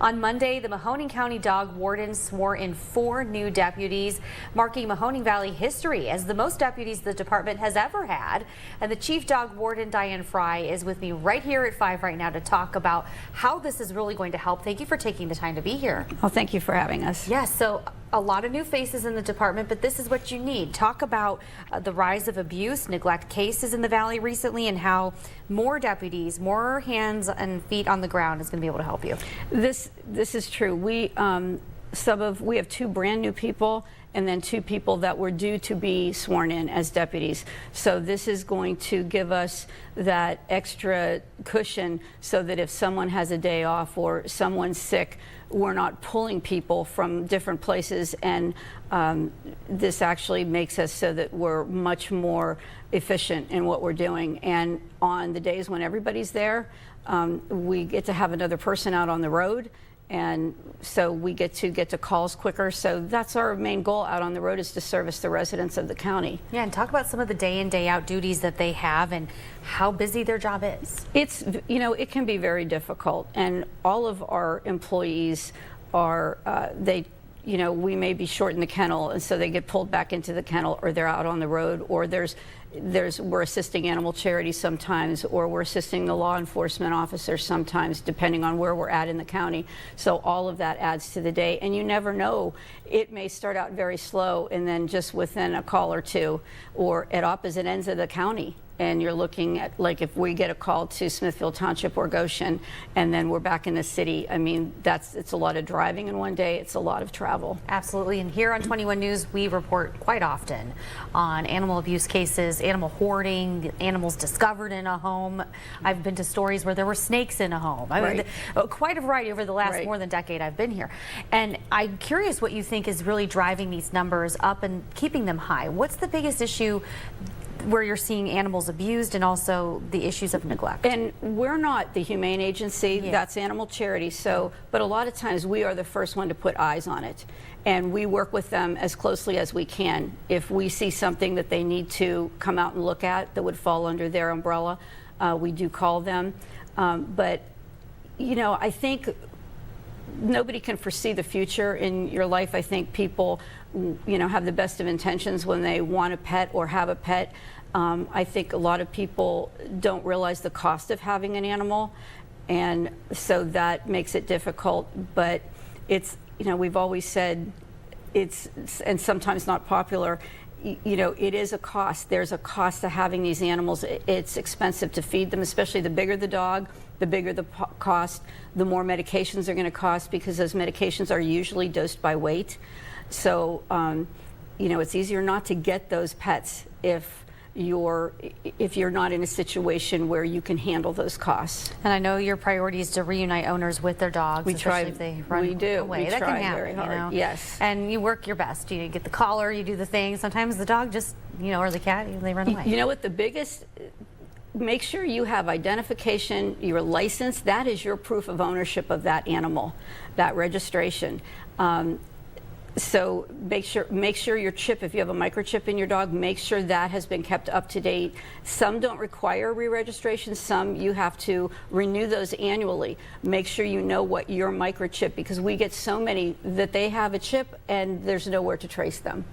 On Monday, the Mahoning County Dog Warden swore in 4 new deputies, marking Mahoning Valley history as the most deputies the department has ever had. And the Chief Dog Warden, Diane Fry, is with me right here at 5 right now to talk about how this is really going to help. Thank you for taking the time to be here. Well, thank you for having us. Yes, so a lot of new faces in the department, but this is what you need. Talk about the rise of abuse, neglect cases in the valley recently, and how more deputies, more hands and feet on the ground is going to be able to help you. This is true. We have 2 brand new people and then 2 people that were due to be sworn in as deputies. So this is going to give us that extra cushion so that if someone has a day off or someone's sick, we're not pulling people from different places, and this actually makes us so that we're much more efficient in what we're doing. And on the days when everybody's there, we get to have another person out on the road, and so we get to calls quicker. So that's our main goal out on the road, is to service the residents of the county. Yeah, and talk about some of the day in, day out duties that they have and how busy their job is. It's, it can be very difficult, and all of our employees are, we may be short in the kennel, and so they get pulled back into the kennel, or they're out on the road, or we're assisting animal charities sometimes, or we're assisting the law enforcement officers sometimes, depending on where we're at in the county. So all of that adds to the day, and you never know. It may start out very slow, and then just within a call or 2, or at opposite ends of the county. And you're looking at, like, if we get a call to Smithfield Township or Goshen, and then we're back in the city, I mean, it's a lot of driving in one day. It's a lot of travel. Absolutely. And here on 21 News, we report quite often on animal abuse cases, animal hoarding, animals discovered in a home. I've been to stories where there were snakes in a home. I mean, quite a variety over the last more than decade I've been here. And I'm curious what you think is really driving these numbers up and keeping them high. What's the biggest issue where you're seeing animals abused, and also the issues of neglect? And we're not the humane agency, that's animal charity, so, but a lot of times we are the first one to put eyes on it, and we work with them as closely as we can. If we see something that they need to come out and look at that would fall under their umbrella, we do call them. But I think nobody can foresee the future in your life. I think people, have the best of intentions when they want a pet or have a pet. I think a lot of people don't realize the cost of having an animal, and so that makes it difficult. But it's, we've always said and sometimes not popular, it is a cost. There's a cost to having these animals. It's expensive to feed them, especially the bigger the dog, the bigger the cost, the more medications are going to cost, because those medications are usually dosed by weight. So, it's easier not to get those pets if you're not in a situation where you can handle those costs. And I know your priority is to reunite owners with their dogs, especially if they run away. We that try can happen, very hard. Yes. And you work your best. You get the collar, you do the thing. Sometimes the dog just, or the cat, they run away. You know what the biggest? Make sure you have identification, your license. That is your proof of ownership of that animal, that registration. So make sure your chip, if you have a microchip in your dog, make sure that has been kept up to date. Some don't require re-registration. Some you have to renew those annually. Make sure you know what your microchip, because we get so many that they have a chip and there's nowhere to trace them.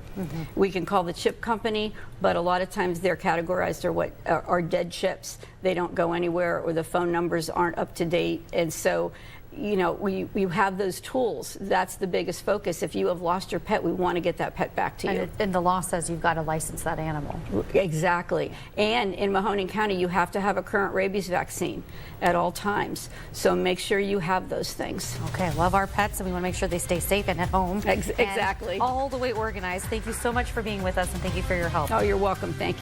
We can call the chip company, but a lot of times they're categorized are dead chips. They don't go anywhere, or the phone numbers aren't up to date. And so, we have those tools. That's the biggest focus. If you have lost your pet, we want to get that pet back to you. And the law says you've got to license that animal. Exactly. And in Mahoning County, you have to have a current rabies vaccine at all times. So make sure you have those things. Okay, love our pets, and we want to make sure they stay safe and at home. Exactly. And all the way organized. Thank you so much for being with us, and thank you for your help. Oh, you're welcome. Thank you.